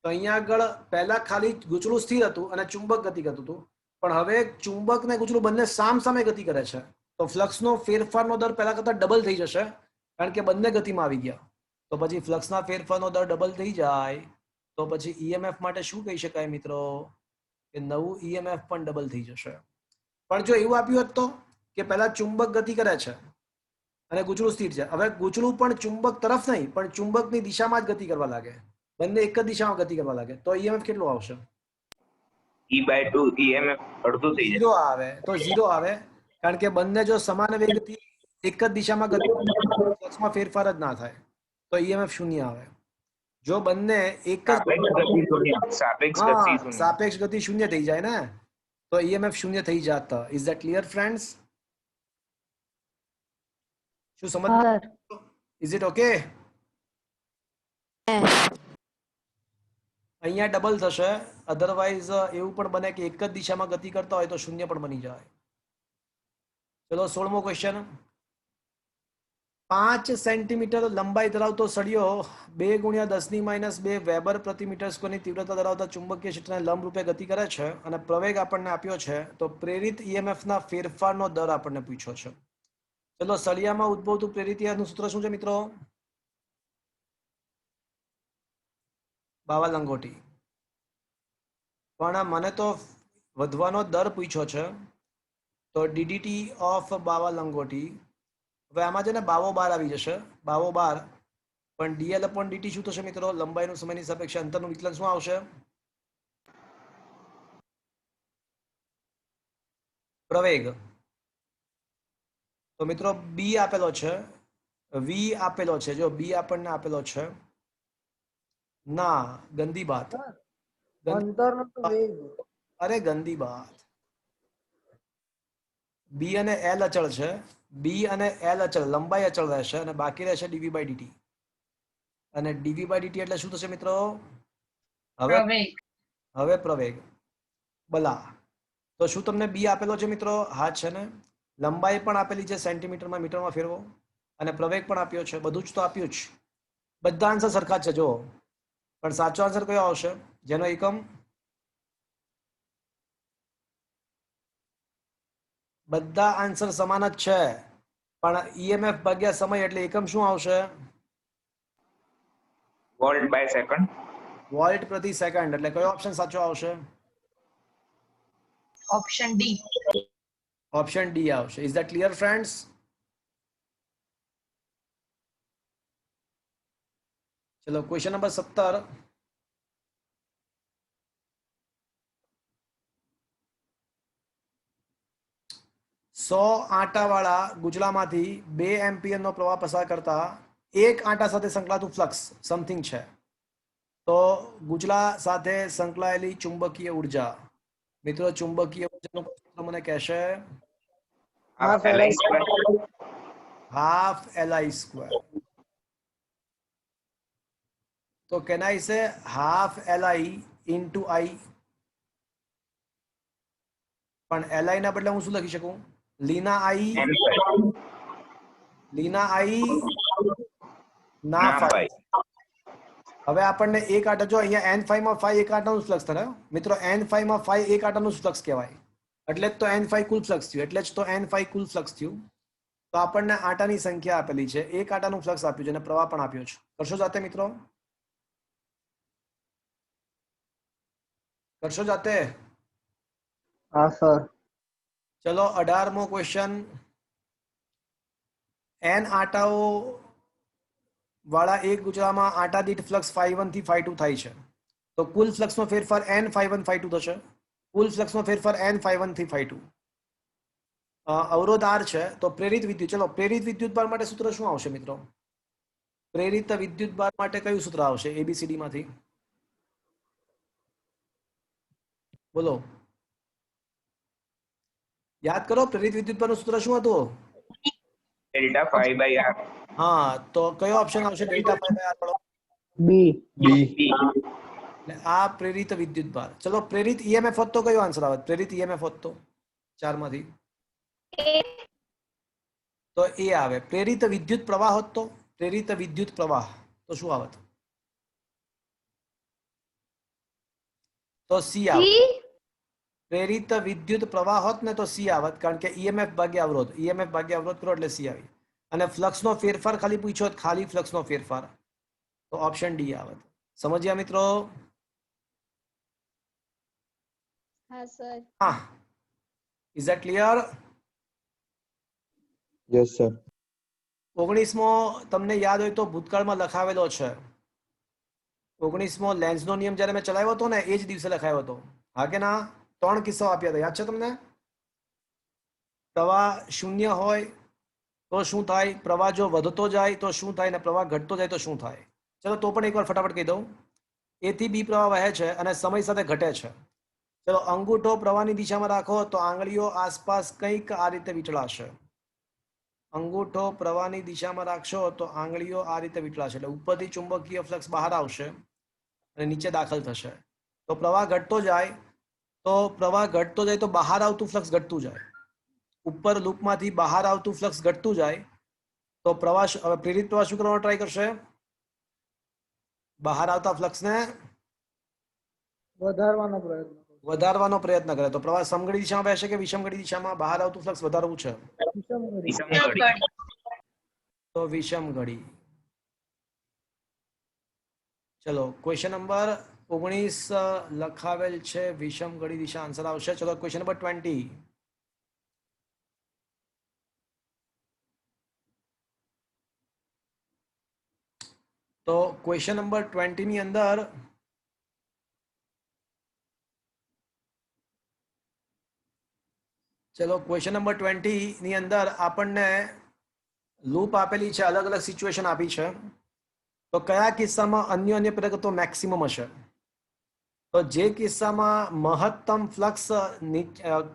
તો અહીંયા આગળ પહેલા ખાલી ગૂંચળું સ્થિર હતું અને ચુંબક ગતિ કરતું હતું, પણ હવે ચુંબક ને ગૂંચળું બંને સામે ગતિ કરે છે, તો ફ્લક્સનો ફેરફારનો દર પહેલા કરતા ડબલ થઈ જશે, કારણ કે બંને ગતિમાં આવી ગયા. તો પછી ફ્લક્સના ફેરફારનો દર ડબલ થઈ જાય તો પછી ઈએમએફ માટે શું કહી શકાય મિત્રો? કે નવું ઈએમએફ પણ ડબલ થઈ જશે. પણ જો એવું આપ્યું હોત તો કે પહેલા ચુંબક ગતિ કરે છે અને ગૂંચળું સ્થિર છે, હવે ગૂંચળું પણ ચુંબક તરફ નહીં પણ ચુંબકની દિશામાં જ ગતિ કરવા લાગે, બંને એક જ દિશામાં ગતિ કરવા લાગે, તો ઈએમએફ કેટલું આવશે? E/2 EMF અડધું થઈ જાય. 0 આવે. તો 0 આવે, કારણ કે બંને જો સમાન વેગથી એક જ દિશામાં ગતિ ફ્લક્સમાં ફેરફાર જ ના થાય, તો ઈએમએફ 0 આવે. જો બંને એક જ સાપેક્ષ ગતિ શૂન્ય. સાપેક્ષ ગતિ 0 થઈ જાય ને, તો ઈએમએફ 0 થઈ જાતા. Is that clear friends? શું સમજ? હા સર. Is it okay? અહીંયા ડબલ થશે, અધરવાઇઝ એવું પણ બને કે એક જ દિશામાં ગતિ કરતા હોય તો 0 પણ બની જાય. ચલો 16મો ક્વેશ્ચન. 5 સેન્ટીમીટર લંબાઈ ધરાવતો સળિયો 2 × 10⁻² વેબર પ્રતિ મીટર સ્ક્વેરની તીવ્રતા ધરાવતા ચુંબકીય ક્ષેત્રને લંબરૂપે ગતિ કરે છે અને પ્રવેગ આપણને આપ્યો છે, તો પ્રેરિત ઈએમએફ ના ફેરફારનો દર આપણને પૂછ્યો છે. ચલો સળિયામાં ઉદ્ભવતું પ્રેરિત ઈએમએફ નું સૂત્ર શું છે મિત્રો? બાવા લંગોટી. પણ મને તો વધવાનો દર પૂછ્યો છે, તો ડીડીટી ઓફ બાવા લંગોટી. હવે આમાં છે ને બાવો બાર આવી જશે, બાવો બાર, પણ dl/dt શું થશે મિત્રો? લંબાઈનું સમયની સાપેક્ષે અંતરનું વિકલન શું આવશે? પ્રવેગ. તો મિત્રો બી આપેલો છે, વી આપેલો છે, જો બી આપણને આપેલો છે, ના ગંદી બાત, અંતરનો તો વેગ. અરે ગંદી બાત. બી અને એલ અચળ છે, બી અને એલ અચળ, લંબાઈ અચળ રહેશે અને બાકી રહેશે dv/dt. અને dv/dt એટલે શું થશે મિત્રો? પ્રવેગ. હવે પ્રવેગ. બલા. તો શું તમને બી આપેલો છે મિત્રો? હા છે ને. લંબાઈ પણ આપેલી છે સેન્ટીમીટરમાં મીટરમાં ફેરવો, અને પ્રવેગ પણ આપ્યો છે, બધું જ તો આપ્યું જ. બધા આન્સર સરખા છે જો, પણ સાચો આન્સર કયો આવશે? જેનો એકમ બધા આન્સર સમાન જ છે, પણ ઈએમએફ ભાગ્યા સમય એટલે એકમ શું આવશે? વોલ્ટ/સેકન્ડ. વોલ્ટ પ્રતિ સેકન્ડ. એટલે કયો ઓપ્શન સાચો આવશે? Option D. ઓપ્શન ડી આવશે. Is that clear friends? ચલો ક્વેશ્ચન નંબર 17. સો આંટાવાળા ગુજલામાંથી 2 એમ્પિયરનો પ્રવાહ પસાર કરતા એક આંટા સાથે સંકળાતું ફ્લક્સ સમથિંગ છે, તો ગુજલા સાથે સંકળાયેલી ચુંબકીય ઉર્જા. મિત્રો ચુંબકીય ઉર્જાનું સૂત્ર મને કહેશે? Half Li². Half Li². તો કેન આઈ સે હાફ Li into I? પણ Li ના બદલે હું શું લખી શકું? લીના I ના ફાઈ. હવે આપણને એક આંટા, જો અહીંયા n5 માં ફાઈ એક આંટાનું ફ્લક્સ થાય મિત્રો, n5 માં ફાઈ એક આંટાનું ફ્લક્સ કહેવાય, એટલે જ તો n5 કુલ ફ્લક્સ થયું, એટલે જ તો n5 કુલ ફ્લક્સ થયું. તો આપણને આંટાની સંખ્યા આપેલી છે, એક આંટાનું ફ્લક્સ આપ્યું છે અને પ્રવાહ પણ આપ્યો છે. કરશો જાતે મિત્રો? કરશો જાતે? હા સર. ચલો 18મો ક્વેશ્ચન. n આંટાઓ વાળા એક ગુજરામાં આંટા દીઠ ફ્લક્સ φ1 થી φ2 થાય છે, તો કુલ ફ્લક્સનો ફેરફાર n φ1 φ2 થશે. કુલ ફ્લક્સનો ફેરફાર n φ1 થી φ2. અવરોધ R છે, તો પ્રેરિત વિદ્યુત, ચલો પ્રેરિત વિદ્યુતભાર માટે સૂત્ર શું આવશે મિત્રો? પ્રેરિત વિદ્યુતભાર માટે કયું સૂત્ર આવશે ABCD માંથી? બોલો, યાદ કરો, પ્રેરિત વિદ્યુતભારનું સૂત્ર શું હતું? ΔΦ/R. હા, તો કયો ઓપ્શન આવશે? ΔΦ/R વાળો? બી. બી. એટલે આ પ્રેરિત વિદ્યુત ભાર. ચલો પ્રેરિત ઈએમએફ હોત તો કયો આન્સર આવે? પ્રેરિત ઈએમએફ હોત તો ચારમાંથી તો એ આવે. પ્રેરિત વિદ્યુત પ્રવાહ હોત તો પ્રેરિત વિદ્યુત પ્રવાહ તો શું આવત? તો સી આવત. સી. પ્રેરિત વિદ્યુત પ્રવાહ હોત ને તો સી આવત, કારણ કે ઈએમએફ ભાગ્યા અવરોધ, ઈએમએફ ભાગ્યા અવરોધ કરો એટલે સી આવી. અને ફ્લક્સનો ફેરફાર ખાલી પૂછ્યો હોત, ખાલી ફ્લક્સનો ફેરફાર, તો ઓપ્શન ડી આવત. સમજ્યા મિત્રો? હા સર. હા, is that clear? Yes sir. 19મો તમને યાદ હોય તો ભૂતકાળમાં લખાવેલો છે. 19મો લેન્ઝનો નિયમ જ્યારે મેં ચલાવ્યો હતો ને એ જ દિવસે લખાયો હતો. હા કે ના? 3 કિસ્સાઓ આપ્યા હતા, યાદ છે તમને? પ્રવાહ શૂન્ય હોય તો શું થાય, પ્રવાહ જો વધતો જાય તો શું થાય, અને પ્રવાહ ઘટતો જાય તો શું થાય. ચલો તો પણ એકવાર ફટાફટ કહી દઉં. એ થી બી પ્રવાહ વહે છે અને સમય સાથે ઘટે છે. ચલો અંગૂઠો પ્રવાહની દિશામાં રાખો તો આંગળીઓ આસપાસ કંઈક આ રીતે વીંટળાશે. અંગૂઠો પ્રવાહની દિશામાં રાખશો તો આંગળીઓ આ રીતે વીંટળાશે, એટલે ઉપરથી ચુંબકીય ફ્લક્સ બહાર આવશે અને નીચે દાખલ થશે. તો પ્રવાહ ઘટતો જાય તો બહાર આવતું ફ્લક્સ ઘટતું જાય. ઉપર લૂપમાંથી બહાર આવતું ફ્લક્સ ઘટતું જાય તો પ્રેરિત પ્રવાહ શું કરવાનો ટ્રાય કરશે? બહાર આવતા ફ્લક્સને વધારવાનો પ્રયત્ન કરે. તો પ્રવાહ સમઘડી દિશામાં વહેશે કે વિષમઘડી દિશામાં? બહાર આવતું ફ્લક્સ વધારવું છે વિષમઘડી. તો વિષમઘડી. ચલો ક્વેશ્ચન નંબર 19 લખાવેલ છે, વિષમઘડી દિશા આન્સર આવશે. ચલો ક્વેશ્ચન નંબર 20. તો ક્વેશ્ચન નંબર 20 ની અંદર ચલો ક્વેશ્ચન નંબર 20 ની અંદર આપણને લૂપ આપેલી છે, અલગ અલગ સિચ્યુએશન આપી છે. તો કયા કિસ્સામાં અન્ય પ્રેરકત્વ મેક્સિમમ હશે? તો જે કિસ્સામાં મહત્તમ ફ્લક્સ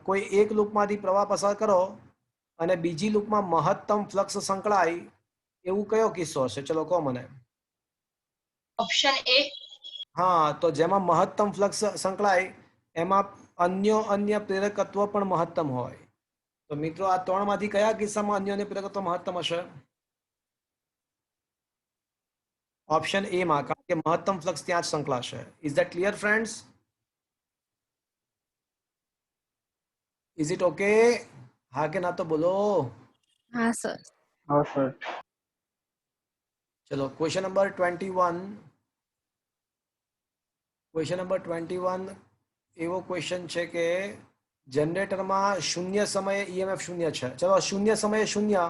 કોઈ એક લૂપમાંથી પ્રવાહ પસાર કરો અને બીજી લૂપમાં મહત્તમ ફ્લક્સ સંકળાય, એવું કયો કિસ્સો હશે? ચલો કહો મને. Option A. હા, તો જેમાં મહત્તમ ફ્લક્સ સંકળાય એમાં અન્ય પ્રેરકત્વ પણ મહત્તમ હોય. તો મિત્રો આ 3 માંથી કયા કિસ્સામાં અન્ય પ્રેરકત્વ મહત્તમ હશે? ઓપ્શન એ માં, કારણ કે મહત્તમ ફ્લક્સ ત્યાં જ સંકળાશે. Is that clear friends? Is it okay? હા કે ના તો બોલો. હા સર. હા સર. ચલો ક્વેશ્ચન નંબર 21. ક્વેશ્ચન નંબર 21 એવો ક્વેશ્ચન છે કે જનરેટરમાં શૂન્ય સમયે ઈએમએફ શૂન્ય છે. ચલો શૂન્ય સમયે શૂન્ય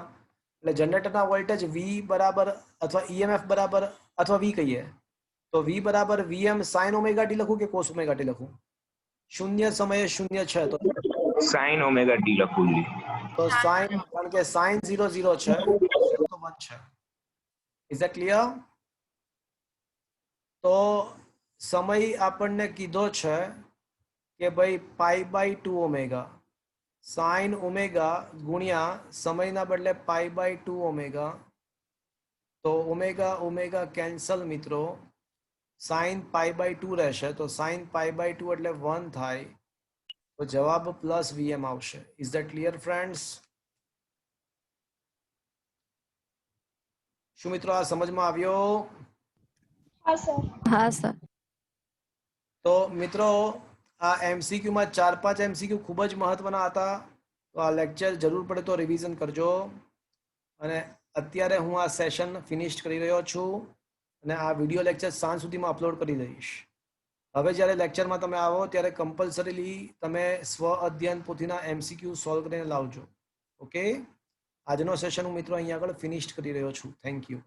એટલે જનરેટરના વોલ્ટેજ વી બરાબર અથવા ઈએમએફ બરાબર અથવા વી કહીએ તો વી બરાબર વીએમ સાઇન ઓમેગા ટી લખું કે કોસ ઓમેગા ટી લખું? શૂન્ય સમયે શૂન્ય છે તો સાઇન ઓમેગા ટી લખવું જોઈએ. તો સાઇન, કારણ કે સાઇન 0 0 છે તો 1 છે. Is that clear? તો સમય આપણને કીધો છે કે ભાઈ π/2 ઓમેગા, સાઇન ઓમેગા ગુણ્યા સમયના બદલે π/2 ઓમેગા. તો ઓમેગા ઓમેગા કેન્સલ મિત્રો, સાઇન π/2 રહેશે તો સાઇન π/2 એટલે 1 થાય. તો જવાબ પ્લસ વીએમ આવશે. Is that clear friends? શું મિત્રો આ સમજમાં આવ્યો? હા સર. તો મિત્રો આ એમસીક્યુમાં 4-5 એમસીક્યુ ખૂબ જ મહત્વના હતા. તો આ લેક્ચર જરૂર પડે તો રિવિઝન કરજો. અને અત્યારે હું આ સેશન ફિનિશ કરી રહ્યો છું અને આ વિડીયો લેક્ચર સાંજ સુધીમાં અપલોડ કરી દઈશ. હવે જ્યારે લેક્ચરમાં તમે આવો ત્યારે કમ્પલસરીલી તમે સ્વ અધ્યયન પોથીના એમસીક્યુ સોલ્વ કરીને લાવજો. ઓકે, આજનો સેશન હું મિત્રો અહીંયા આગળ ફિનિશ કરી રહ્યો છું. Thank you.